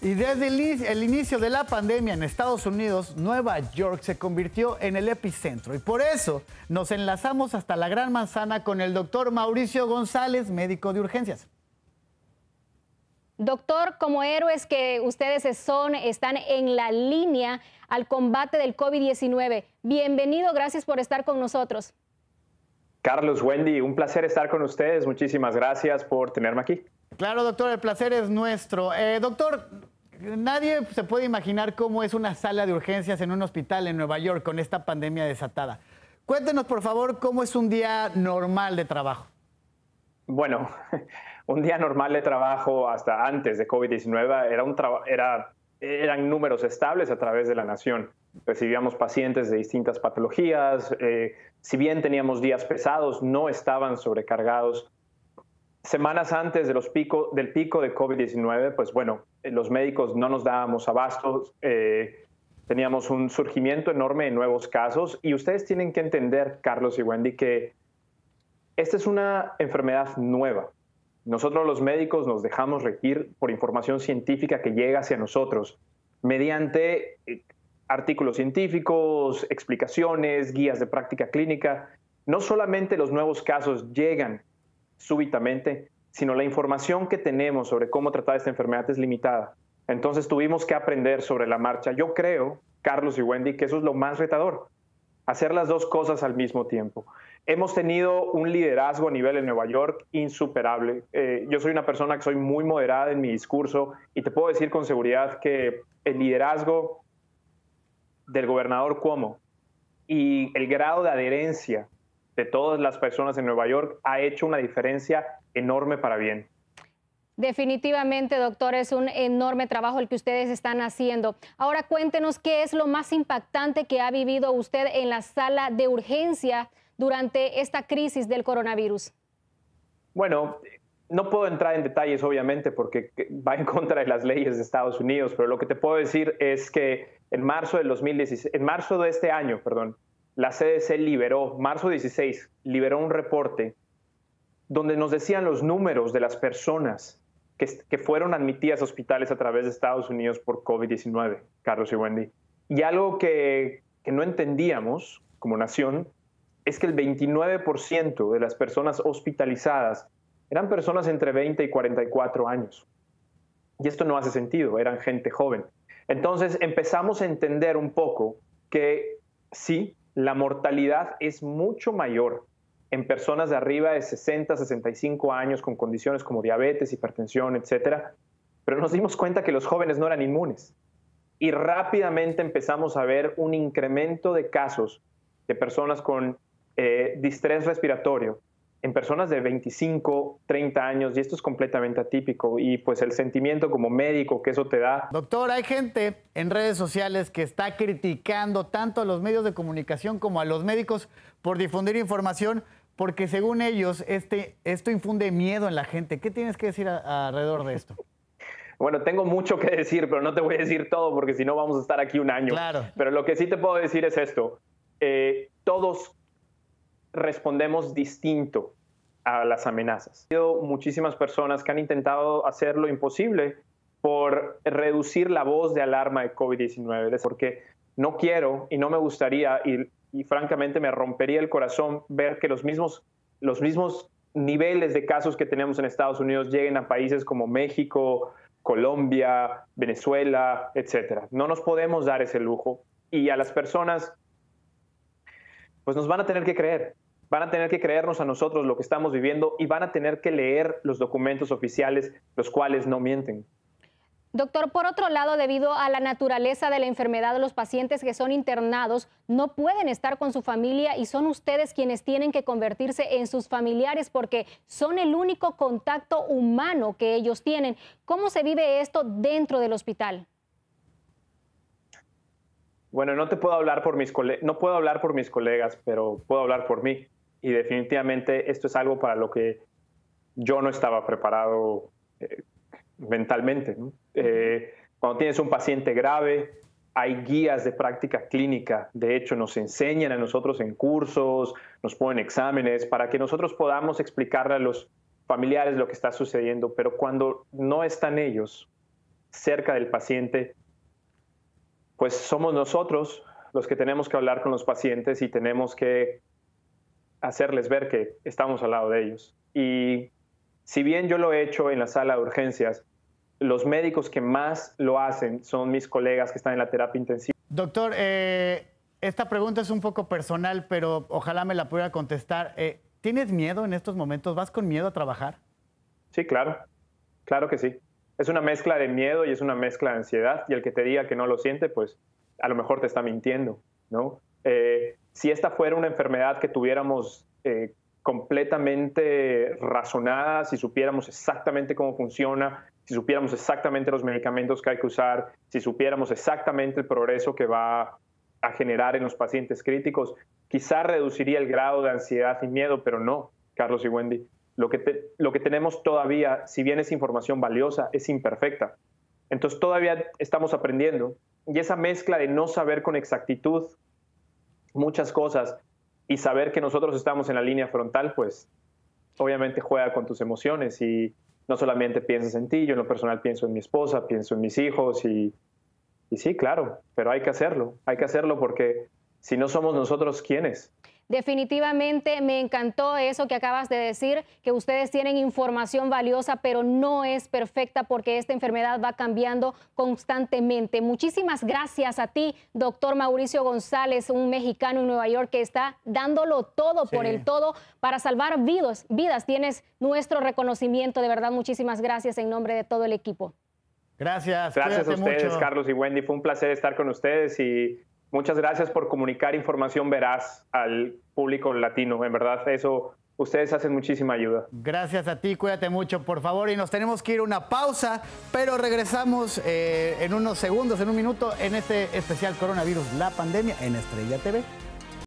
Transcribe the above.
Y desde el inicio de la pandemia en Estados Unidos, Nueva York se convirtió en el epicentro. Y por eso nos enlazamos hasta la Gran Manzana con el doctor Mauricio González, médico de urgencias. Doctor, como héroes que ustedes son, están en la línea al combate del COVID-19. Bienvenido, gracias por estar con nosotros. Carlos, Wendy, un placer estar con ustedes. Muchísimas gracias por tenerme aquí. Claro, doctor, el placer es nuestro. Doctor, nadie se puede imaginar cómo es una sala de urgencias en un hospital en Nueva York con esta pandemia desatada. Cuéntenos, por favor, cómo es un día normal de trabajo. Bueno, un día normal de trabajo hasta antes de COVID-19 eran números estables a través de la nación. Recibíamos pacientes de distintas patologías. Si bien teníamos días pesados, no estaban sobrecargados. Semanas antes del pico de COVID-19, pues bueno, los médicos no nos dábamos abastos, teníamos un surgimiento enorme de nuevos casos y ustedes tienen que entender, Carlos y Wendy, que esta es una enfermedad nueva. Nosotros los médicos nos dejamos regir por información científica que llega hacia nosotros mediante artículos científicos, explicaciones, guías de práctica clínica. No solamente los nuevos casos llegan súbitamente, sino la información que tenemos sobre cómo tratar esta enfermedad es limitada. Entonces tuvimos que aprender sobre la marcha. Yo creo, Carlos y Wendy, que eso es lo más retador, hacer las dos cosas al mismo tiempo. Hemos tenido un liderazgo a nivel en Nueva York insuperable. Yo soy una persona que soy muy moderada en mi discurso y te puedo decir con seguridad que el liderazgo del gobernador Cuomo y el grado de adherencia de todas las personas en Nueva York ha hecho una diferencia enorme para bien. Definitivamente, doctor, es un enorme trabajo el que ustedes están haciendo. Ahora cuéntenos qué es lo más impactante que ha vivido usted en la sala de urgencia durante esta crisis del coronavirus. Bueno, no puedo entrar en detalles, obviamente, porque va en contra de las leyes de Estados Unidos, pero lo que te puedo decir es que en marzo de este año, la CDC marzo 16, liberó un reporte donde nos decían los números de las personas que fueron admitidas a hospitales a través de Estados Unidos por COVID-19, Carlos y Wendy. Y algo que no entendíamos como nación es que el 29% de las personas hospitalizadas eran personas entre 20 y 44 años. Y esto no hace sentido, eran gente joven. Entonces empezamos a entender un poco que sí, la mortalidad es mucho mayor en personas de arriba de 60, 65 años con condiciones como diabetes, hipertensión, etcétera. Pero nos dimos cuenta que los jóvenes no eran inmunes. Y rápidamente empezamos a ver un incremento de casos de personas con distrés respiratorio en personas de 25, 30 años, y esto es completamente atípico, y pues el sentimiento como médico que eso te da. Doctor, hay gente en redes sociales que está criticando tanto a los medios de comunicación como a los médicos por difundir información, porque según ellos esto infunde miedo en la gente. ¿Qué tienes que decir alrededor de esto? Bueno, tengo mucho que decir, pero no te voy a decir todo, porque si no vamos a estar aquí un año. Claro. Pero lo que sí te puedo decir es esto. Todos respondemos distinto a las amenazas. Ha habido muchísimas personas que han intentado hacer lo imposible por reducir la voz de alarma de COVID-19, porque no quiero y no me gustaría, y francamente me rompería el corazón ver que los mismos niveles de casos que tenemos en Estados Unidos lleguen a países como México, Colombia, Venezuela, etcétera. No nos podemos dar ese lujo, y a las personas pues nos van a tener que creer. Van a tener que creernos a nosotros lo que estamos viviendo y van a tener que leer los documentos oficiales, los cuales no mienten. Doctor, por otro lado, debido a la naturaleza de la enfermedad, los pacientes que son internados no pueden estar con su familia y son ustedes quienes tienen que convertirse en sus familiares porque son el único contacto humano que ellos tienen. ¿Cómo se vive esto dentro del hospital? Bueno, no puedo hablar por mis colegas, pero puedo hablar por mí. Y definitivamente esto es algo para lo que yo no estaba preparado mentalmente, ¿no? Cuando tienes un paciente grave, hay guías de práctica clínica. De hecho, nos enseñan a nosotros en cursos, nos ponen exámenes para que nosotros podamos explicarle a los familiares lo que está sucediendo. Pero cuando no están ellos, cerca del paciente, pues somos nosotros los que tenemos que hablar con los pacientes y tenemos que hacerles ver que estamos al lado de ellos. Y si bien yo lo he hecho en la sala de urgencias, los médicos que más lo hacen son mis colegas que están en la terapia intensiva. Doctor, esta pregunta es un poco personal, pero ojalá me la pudiera contestar. ¿Tienes miedo en estos momentos? ¿Vas con miedo a trabajar? Sí, claro. Claro que sí. Es una mezcla de miedo y es una mezcla de ansiedad. Y el que te diga que no lo siente, pues a lo mejor te está mintiendo, ¿no? Si esta fuera una enfermedad que tuviéramos completamente razonada, si supiéramos exactamente cómo funciona, si supiéramos exactamente los medicamentos que hay que usar, si supiéramos exactamente el progreso que va a generar en los pacientes críticos, quizá reduciría el grado de ansiedad y miedo, pero no, Carlos y Wendy. Lo que tenemos todavía, si bien es información valiosa, es imperfecta. Entonces todavía estamos aprendiendo. Y esa mezcla de no saber con exactitud muchas cosas y saber que nosotros estamos en la línea frontal, pues obviamente juega con tus emociones y no solamente piensas en ti, yo en lo personal pienso en mi esposa, pienso en mis hijos y sí, claro, pero hay que hacerlo porque si no somos nosotros, ¿quiénes? Definitivamente me encantó eso que acabas de decir, que ustedes tienen información valiosa, pero no es perfecta porque esta enfermedad va cambiando constantemente. Muchísimas gracias a ti, doctor Mauricio González, un mexicano en Nueva York que está dándolo todo por el todo para salvar vidas. Tienes nuestro reconocimiento, de verdad, muchísimas gracias en nombre de todo el equipo. Gracias. Gracias a ustedes, mucho. Carlos y Wendy. Fue un placer estar con ustedes y muchas gracias por comunicar información veraz al público latino. En verdad, eso, ustedes hacen muchísima ayuda. Gracias a ti, cuídate mucho, por favor. Y nos tenemos que ir a una pausa, pero regresamos en unos segundos, en un minuto, en este especial Coronavirus, la pandemia, en Estrella TV.